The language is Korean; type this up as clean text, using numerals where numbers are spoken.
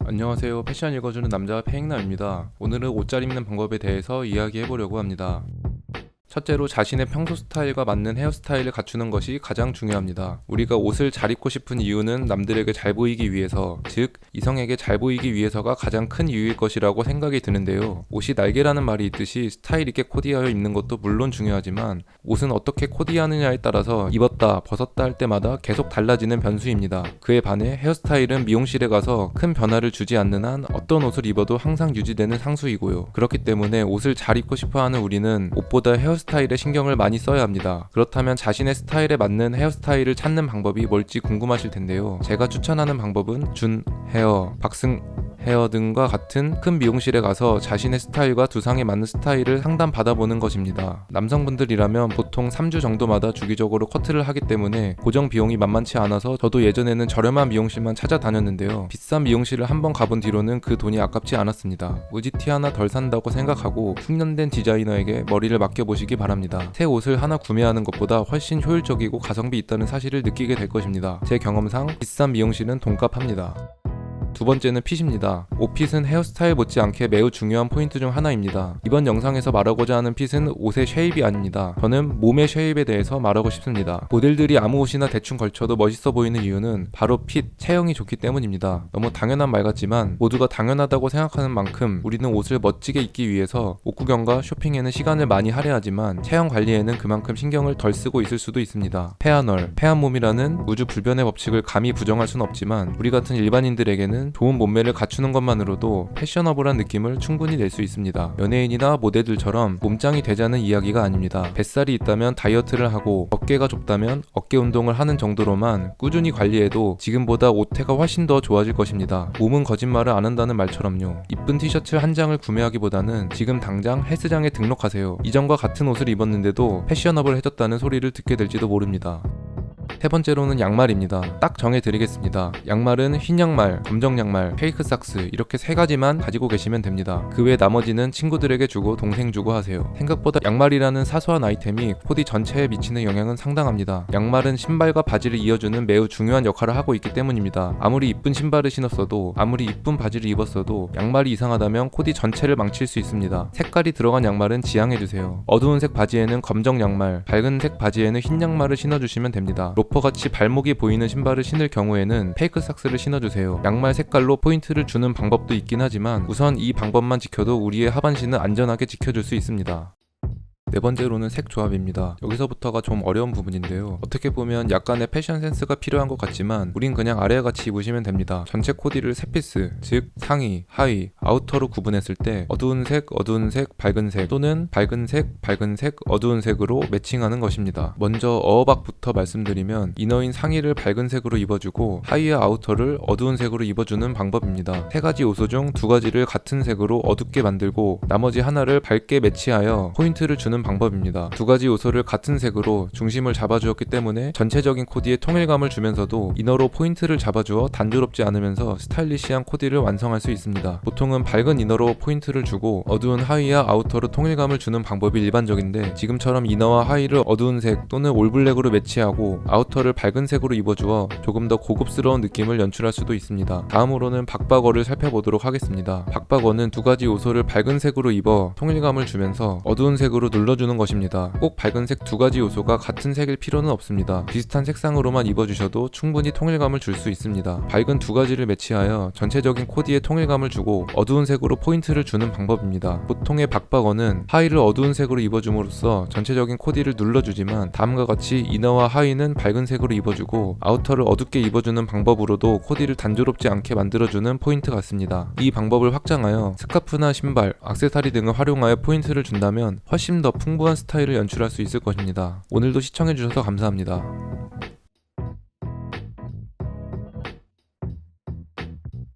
안녕하세요. 패션 읽어주는 남자 페익남입니다. 오늘은 옷 잘 입는 방법에 대해서 이야기해보려고 합니다. 첫째로 자신의 평소 스타일과 맞는 헤어스타일을 갖추는 것이 가장 중요합니다. 우리가 옷을 잘 입고 싶은 이유는 남들에게 잘 보이기 위해서, 즉 이성에게 잘 보이기 위해서가 가장 큰 이유일 것이라고 생각이 드는데요. 옷이 날개라는 말이 있듯이 스타일 있게 코디하여 입는 것도 물론 중요하지만 옷은 어떻게 코디하느냐에 따라서 입었다 벗었다 할 때마다 계속 달라지는 변수입니다. 그에 반해 헤어스타일은 미용실에 가서 큰 변화를 주지 않는 한 어떤 옷을 입어도 항상 유지되는 상수이고요. 그렇기 때문에 옷을 잘 입고 싶어하는 우리는 옷보다 헤어스타일에 신경을 많이 써야 합니다. 그렇다면 자신의 스타일에 맞는 헤어스타일을 찾는 방법이 뭘지 궁금하실 텐데요. 제가 추천하는 방법은 준 헤어, 박승 헤어 등과 같은 큰 미용실에 가서 자신의 스타일과 두상에 맞는 스타일을 상담 받아보는 것입니다. 남성분들이라면 보통 3주 정도마다 주기적으로 커트를 하기 때문에 고정 비용이 만만치 않아서 저도 예전에는 저렴한 미용실만 찾아다녔는데요. 비싼 미용실을 한번 가본 뒤로는 그 돈이 아깝지 않았습니다. 우지 티 하나 덜 산다고 생각하고 숙련된 디자이너에게 머리를 맡겨보시기 바랍니다. 새 옷을 하나 구매하는 것보다 훨씬 효율적이고 가성비 있다는 사실을 느끼게 될 것입니다. 제 경험상 비싼 미용실은 돈값합니다. 두 번째는 핏입니다. 옷핏은 헤어스타일 못지않게 매우 중요한 포인트 중 하나입니다. 이번 영상에서 말하고자 하는 핏은 옷의 쉐입이 아닙니다. 저는 몸의 쉐입에 대해서 말하고 싶습니다. 모델들이 아무 옷이나 대충 걸쳐도 멋있어 보이는 이유는 바로 핏, 체형이 좋기 때문입니다. 너무 당연한 말 같지만 모두가 당연하다고 생각하는 만큼 우리는 옷을 멋지게 입기 위해서 옷 구경과 쇼핑에는 시간을 많이 할애하지만 체형 관리에는 그만큼 신경을 덜 쓰고 있을 수도 있습니다. 페아널, 페한 몸이라는 우주 불변의 법칙을 감히 부정할 순 없지만 우리 같은 일반인들에게는 좋은 몸매를 갖추는 것만으로도 패셔너블한 느낌을 충분히 낼 수 있습니다. 연예인이나 모델들처럼 몸짱이 되자는 이야기가 아닙니다. 뱃살이 있다면 다이어트를 하고 어깨가 좁다면 어깨 운동을 하는 정도로만 꾸준히 관리해도 지금보다 옷태가 훨씬 더 좋아질 것입니다. 몸은 거짓말을 안 한다는 말처럼요. 이쁜 티셔츠 한 장을 구매하기보다는 지금 당장 헬스장에 등록하세요. 이전과 같은 옷을 입었는데도 패셔너블해졌다는 소리를 듣게 될지도 모릅니다. 세 번째로는 양말입니다. 딱 정해드리겠습니다. 양말은 흰 양말, 검정 양말, 페이크 삭스 이렇게 세 가지만 가지고 계시면 됩니다. 그 외 나머지는 친구들에게 주고 동생 주고 하세요. 생각보다 양말이라는 사소한 아이템이 코디 전체에 미치는 영향은 상당합니다. 양말은 신발과 바지를 이어주는 매우 중요한 역할을 하고 있기 때문입니다. 아무리 이쁜 신발을 신었어도 아무리 이쁜 바지를 입었어도 양말이 이상하다면 코디 전체를 망칠 수 있습니다. 색깔이 들어간 양말은 지양해주세요. 어두운 색 바지에는 검정 양말, 밝은 색 바지에는 흰 양말을 신어주시면 됩니다. 로퍼같이 발목이 보이는 신발을 신을 경우에는 페이크 삭스를 신어주세요. 양말 색깔로 포인트를 주는 방법도 있긴 하지만 우선 이 방법만 지켜도 우리의 하반신은 안전하게 지켜줄 수 있습니다. 네 번째로는 색 조합입니다. 여기서부터가 좀 어려운 부분인데요. 어떻게 보면 약간의 패션 센스가 필요한 것 같지만 우린 그냥 아래와 같이 입으시면 됩니다. 전체 코디를 세 피스, 즉 상의, 하의, 아우터로 구분했을 때 어두운 색, 밝은 색 또는 밝은 색, 어두운 색으로 매칭하는 것입니다. 먼저 어어박부터 말씀드리면 이너인 상의를 밝은 색으로 입어주고 하의와 아우터를 어두운 색으로 입어주는 방법입니다. 세 가지 요소 중 두 가지를 같은 색으로 어둡게 만들고 나머지 하나를 밝게 매치하여 포인트를 주는 방법입니다. 두 가지 요소를 같은 색으로 중심을 잡아주었기 때문에 전체적인 코디에 통일감을 주면서도 이너로 포인트를 잡아주어 단조롭지 않으면서 스타일리시한 코디를 완성할 수 있습니다. 보통은 밝은 이너로 포인트를 주고 어두운 하의와 아우터로 통일감을 주는 방법이 일반적인데 지금처럼 이너와 하의를 어두운 색 또는 올블랙으로 매치하고 아우터를 밝은 색으로 입어주어 조금 더 고급스러운 느낌을 연출할 수도 있습니다. 다음으로는 박박어를 살펴보도록 하겠습니다. 박박어는 두 가지 요소를 밝은 색으로 입어 통일감을 주면서 어두운 색으로 눌러주는 것입니다. 꼭 밝은 색 두 가지 요소가 같은 색일 필요는 없습니다. 비슷한 색상으로만 입어주셔도 충분히 통일감을 줄 수 있습니다. 밝은 두 가지를 매치하여 전체적인 코디에 통일감을 주고 어두운 색으로 포인트를 주는 방법입니다. 보통의 박박어는 하의를 어두운 색으로 입어줌으로써 전체적인 코디를 눌러주지만 다음과 같이 이너와 하의는 밝은 색으로 입어주고 아우터를 어둡게 입어주는 방법으로도 코디를 단조롭지 않게 만들어주는 포인트 같습니다. 이 방법을 확장하여 스카프나 신발, 액세서리 등을 활용하여 포인트를 준다면 훨씬 더 풍부한 스타일을 연출할 수 있을 것입니다. 오늘도 시청해주셔서 감사합니다.